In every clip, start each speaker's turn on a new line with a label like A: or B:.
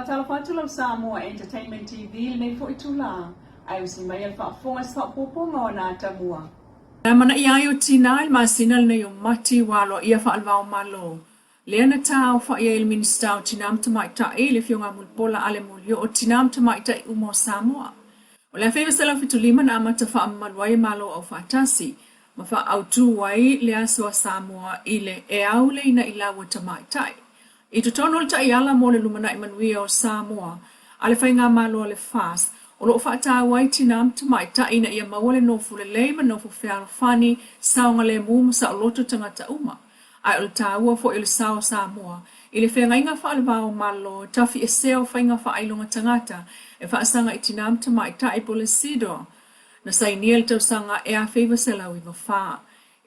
A: Talafatulo Samoa Entertainment TV nei fo itula ai usimai al fa'afonga sa poponga o na tamua.
B: Mana ia yo tina il masinal na yo mati walo ia fa'alvao malo. Leana tau fa ia il minister o tinam tamai ta ele fionga mulpola ale mulio o tinam tamai ta umo Samoa. O le feva sala fitulima na amata fa'amalwai malo au fa'atasi. Ma fa'autu wai le aswa Samoa ile e aule ina ilawa tamai tai. I tutono le taiala mo le lumana i manuia o Samoa, ale whainga malo le fast, o loo whaata wai tinam tamai ta ina ia mawale nofu le leima nofu whani saonga le mumu sa o loto tangata uma. Ai o le tāua fo i le sao Samoa, i le whenga inga whaalawao malo, tafi e seo whainga whaailonga tangata, e whaasanga i tinam tamai ta i pole sido, na sainia le tausanga e a whaiva sela wiwa whaa.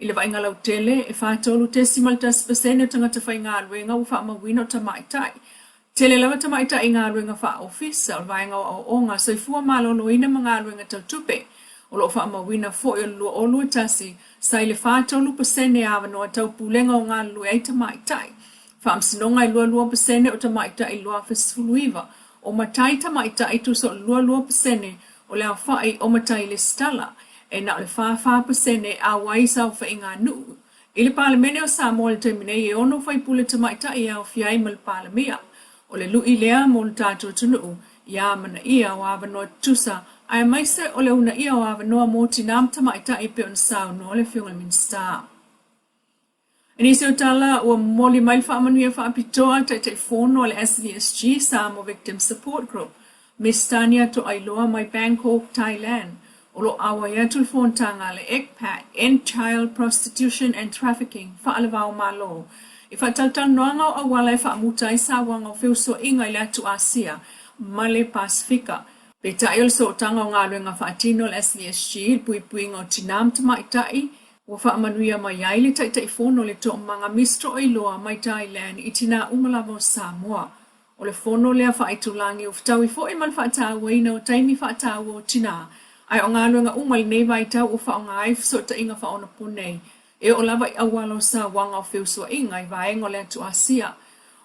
B: I le vainga lau tele, e whātolu tesimal tas pasene o tangata whai ngā ruenga u wha mawina o tamaitai. Tele lawa tamaitai ngā ruenga wha ofisa o vainga o onga, so i fua malolo ina ma ngā ruenga tau tupe. O lo wha mawina fo i lua o lua tasi, sa i le whātolu pasene awa no a tau pulenga o ngā lua ei tamaitai. Wha amsinonga i lua pasene o tamaitai i lua fesuluiva, o matai tamaitai tu so lua pasene o le awhai o matai le stala. E na le wha pasene a waisa o whainga nuu. I le palamene o Samoa le taimine e ono whai pule tamaita i au fiai ma le palamea. O le lui lea mo le tātou tunuu, ia mana ia o awanoa tusa, ai maise o le una ia o awanoa mo tinam tamaita i pe on sao no le whiunga minsta. E nisi o tala ua moli mai whaamanuia whaapitoa tai fono le SVSG Samoa Victim Support Group. Miss Tania to Ailoa mai Bangkok, Thailand. Olo awa ia tulfontanga le ekpat, end child prostitution and trafficking, whaalawao malo. I whataltan noanga o awala e whaamuta i sawanga o whiuso inga i latu Asia, Male Pasifika. Pe taio so tanga o ngā ruenga whaatino le SVSG, pui-puinga o tinam tamaitai, ua whaamanuia mai aile tai fono le to mga mistro o iloa mai Thailand i tina umalawa o Samoa. O le fono lea whaitulangi o whtau i fo i mal whaatawa ina o taimi whaatawa o tina, ai o ngā luenga umal nei vai tau o wha o ngā aif so ta inga wha ona punei. E o lava i awalo sa wanga o whiusua inga i vaenga o le atu Asia.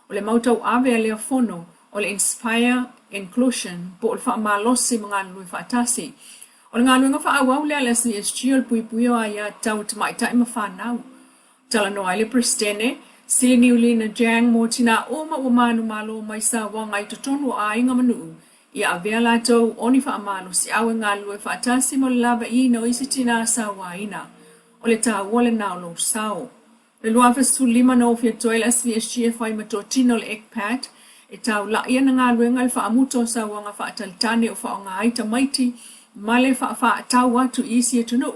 B: O le mautau ave lea fono, o le Inspire Inclusion, po o le wha malosi mga lui wha atasi. O le ngā luenga wha awau lea le SVSG o le pui o aia tau tamaitai ma whanau. Tala no ai le Pristene, sili niuli na jang mo tina oma o manu malo mai sa wanga i tutonu o a inga manu. Ia avea latou oni whaamalo si awe ngā lue whaatasi mo le lava i no isi tina sa waina. O le tā wale nao lo sao. Le lua fesu lima no fia toi le SVSG e whai mato tino le ekpat. E tau la ia na ngā lue ngai whaamuto sa wanga whaatalitane o wha o ngā aita maiti. Male whaatau watu isi e tunu.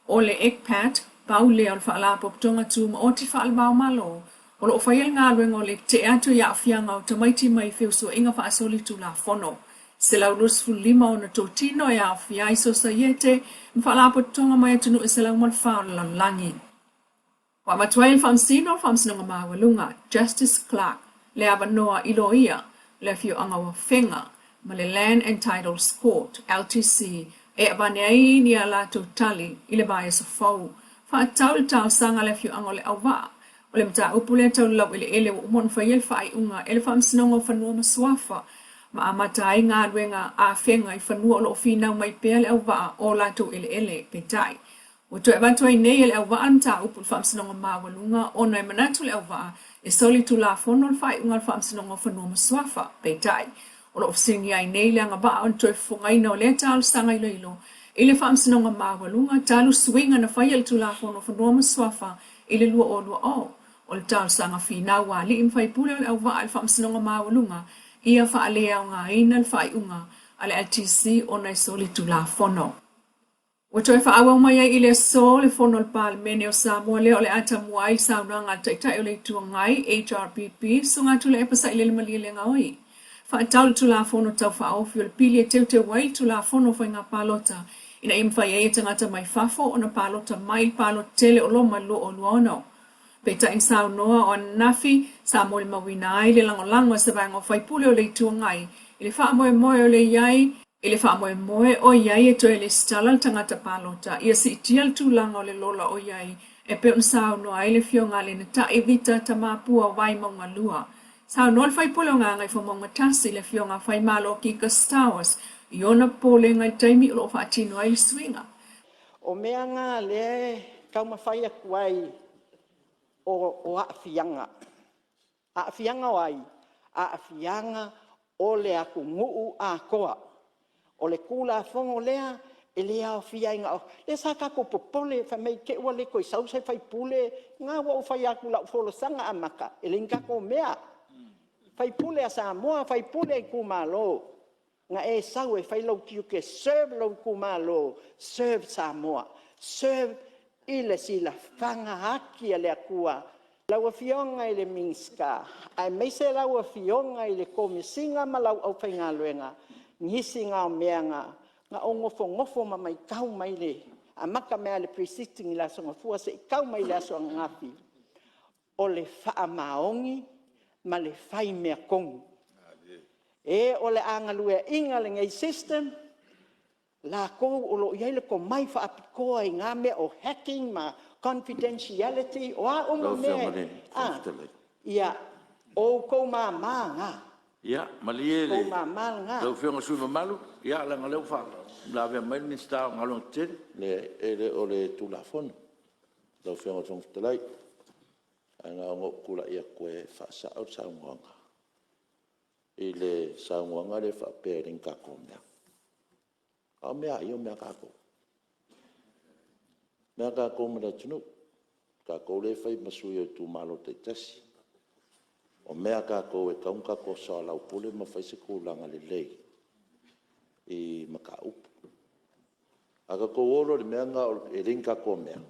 B: O le ekpat, pau lea o le whaalapo ptonga tu ma oti whaalabao malo. O lo whaiel ngā lue ngo le te atu ia whianga o tamaiti mai whiusua inga whaasoli tu la fono. Se lau lusfu lima o na tōtino e au fiai so sa iete, mwhalapo tonga mai atunu e se lau malwhao la langi. Wa matuai whamsino whamsinonga mawalunga, Justice Clark, le awanoa iloia, le fio anga wa whenga, ma le Land and Titles Court, LTC, e abanei ni ala Tuli, ile bae sa fau. Wha tau le tau sanga le fio anga le awa, o le mta upule tau lau ile ele wa umon whaiel whai unga, ele whamsinonga whanua maswafa, ma amatai ngā ruenga a whenga i whanua lo whina mai pēr le au waa o lato ele petai. O to e wantoi nei le au waa mta upul whamsinonga mawalunga o nai manatu le au waa e soli tu la whono le whai unga whamsinonga whanua maswafa petai. O lo ofsingi ai nei le anga waa on toi whungaina o le talu sanga ilo ilo. Ile whamsinonga mawalunga talu swinga na whaiel tu la whono whanua maswafa ile lua o. O le talu sanga whina wa li im whai pule le au waa le whamsinonga mawalunga ia whaalea o ngā ina le whai unga a le LTC o nei soli tu la whono. O toi whaawau mai ai ile so le whono le palemene o Samoa leo le ata muai saunanga taitai o le tua ngai HRPP so ngā tula e pasa ile le malia le ngaoi. Whaatau le tu la whono tau whaofi o le pili e teu te wai tu la whono whai ngā palota ina imwhai e tangata mai whafo o na palota mai palota tele o lo mai lo o luono. Peta in sao noa o nafi sa mo le mawina ai le lango sa vanga o whaipule o le tuangai. I le wha moe o le iai, i le wha moe o iai e toe le stala tangata palota. Ia si itial tūlanga o le lola o iai e pe un sao noa ai le fionga le na ta e vita ta mapua wai maunga lua. Sa nol fai polo nga ngai fo monga tasi le fionga fai malo ki ka stars. Iona pole ngai taimi ulo fa atino ai swinga.
C: O mea ngā le kau mawhai aku ai o aafianga. Aafianga o ai. Aafianga o le aku nguu a koa. O le kula fongo lea e lea o fia inga o. Le sa kako popole fa mei ke ua le koi sau se fai pule. Ngā wa o fai aku lau folo sanga a maka. E le ngako mea. Fai pule a Samoa, fai pule i kumalo. Nga e sau e fai lau kiu ke serve lau kumalo. Serve Samoa. Serve ile sila fanga haki a le akua. Lau a fionga i le minska. Ai meise lau a fionga i le komisinga ma lau au fai ngā luenga. Ngisi ngā mea ngā. Ngā o ngofo ma mai kau mai le. A maka mea le presisting i la songa fua se i kau mai le aso ngafi. O le faa maongi ma le fai mea kongu. E o le angalue inga le ngai system. La kou o lo iai le ko mai fa apikoa i ngā mea o hacking ma confidentiality o a uma mea. Ia, o kou mā ngā.
D: Ia, malie le.
C: Kou mā ngā.
D: Lau whionga sui mamalu, ia la ngaleu wha. La vea mai ni sta ngalong tiri.
E: Le o le tūlafona. Lau whionga tōng talai. Anga ngō kula ia koe whaasao saungoanga. I le saungoanga le whaapea ring kako mea. Au mea i o mea kako. Mea kako mea tunu. Kako le whai masui o tū malo te tasi. O mea kako e kaun kako sa lau pule ma whai se kūlanga le lei. I maka upu. A kako olo le mea ngā e ring kako mea.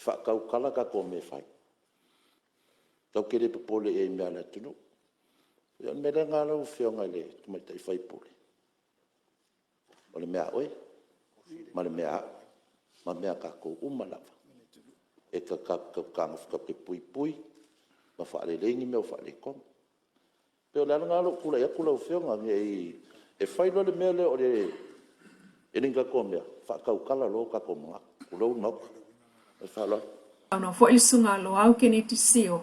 E: Whakau kala kako mea whai. Tau kere pole e mea la tunu. Ia mea ngā lau whionga le tumai tai whai pole. O le mea oe, ma le mea ma mea kako umalawa. E ka kanga whakape pui, ma whaale lengi mea o whaale kong. Peo le ngā lau kula ia kula o whionga mea e whailo le mea le o le e ringa ko mea. Whakau kala lo kako mga. Kulau nok. E whaalo.
B: Ana fo ilsunga lo au keni tisio.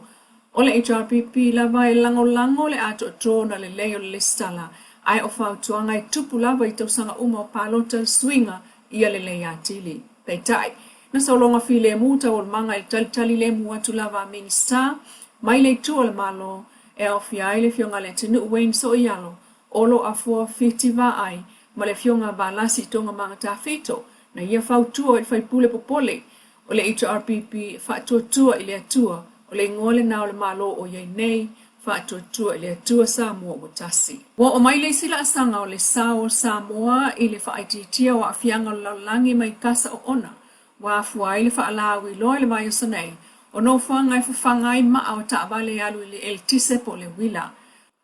B: Ole HRPP lava e lango le ato trona le leo le stala. Ai o fau tuanga i tupu lava i tausanga uma o palota swinga ia le lea tili. Pei tai. Na saulonga fi le muta o manga i tali le mua tu lava minista. Mai le tu o le malo e o fi ai le fionga le tenu Wayne so ialo. Olo a fua fitiva ai. Ma le fionga ba lasi tonga manga ta fito. Na ia fau tua i fai pule popole. O le HRPP fa tua i le atua. O le ngole na o le malo o iei nei. Fa tua i le atua Samoa o tasi. Wa o mai le sila asanga o le sao Samoa i le fa aititia o afianga o laulangi mai kasa o ona. Wa afua i le fa alawi loa i le mai o sanei. O no whangai whangai maa o taabale alu i le el tise po le wila.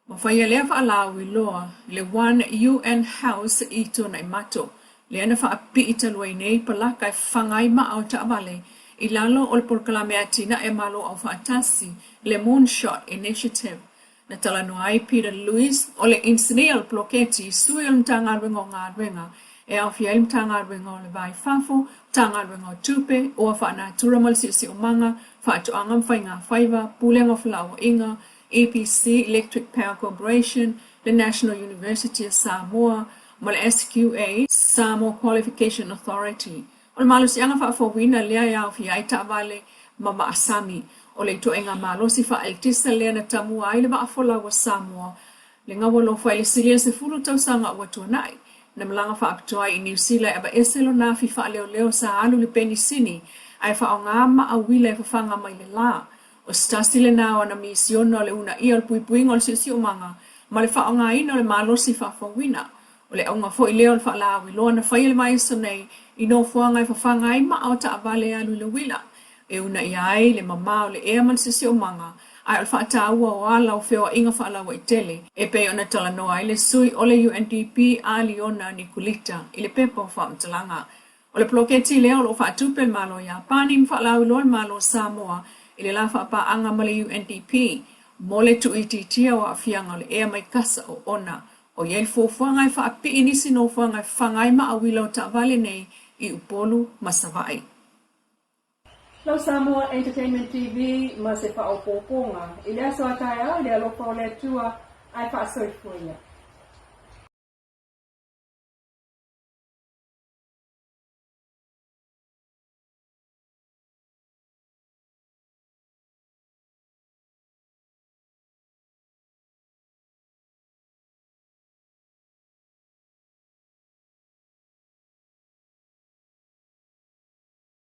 B: Ma whaia lea fa alawi loa i le One UN House i tona i mato. Le ana fa api i talua nei palaka i whangai maa o taabale. I lalo o le porkalame atina e malo au whaatasi le Moonshot Initiative. Na talano ai Peter Lewis o le insinia o ploketi sui o mtanga ringo ngā ringa. E au fia il mtanga ringo le vai fafo, mtanga ringo tupe, o a whaana turamal si o manga, whaatu angam whai ngā whaiva, pulenga whalao inga, EPC, Electric Power Corporation, the National University of Samoa, ma le SQA, Samoa Qualification Authority. O le malo si anga whaafowina lea iau fi ai taawale ma maasami. O le ito enga malo si wha eltisa lea na tamua ai le waafola wa Samoa. Le ngawa lo wha ele silia se fulu tau sanga wa tuanai. Na malanga wha apitoa i New Zealand eba eselo na fi wha leo sa alu le peni sini. Ai wha o ngā maa wila e whawhanga mai le la. O stasi le nā wana misiono le una ia le pui ngol si o manga. Ma le wha o ngā ina le malo si whaafowina. O le aunga fo i leo le wha la wiloa na whai le mai so nei. I no fuanga i whawhanga i maa o ta avale alu le wila. E una i ai le mamao le ea man sisi o manga. Ai o whaata ua o ala o wheo inga whaalawa i tele. E pe ona tala noa i le sui o le UNDP a Liona Nicolita i le pepa o whaamtalanga. O le ploketi leo lo whaatupel malo ia. Pani mwhaalau loa malo Samoa i le la whaapa anga ma le UNDP. Mo le tu ititia o afianga le ea mai kasa o ona. O iel fuanga i whaapi inisi no fuanga i whangai maa wila o ta avale nei i upolu masavai.
A: Lau Samoa Entertainment TV ma se whaopoponga. I lea soa tae au lea lopa o lea tua ai whaasoifuia.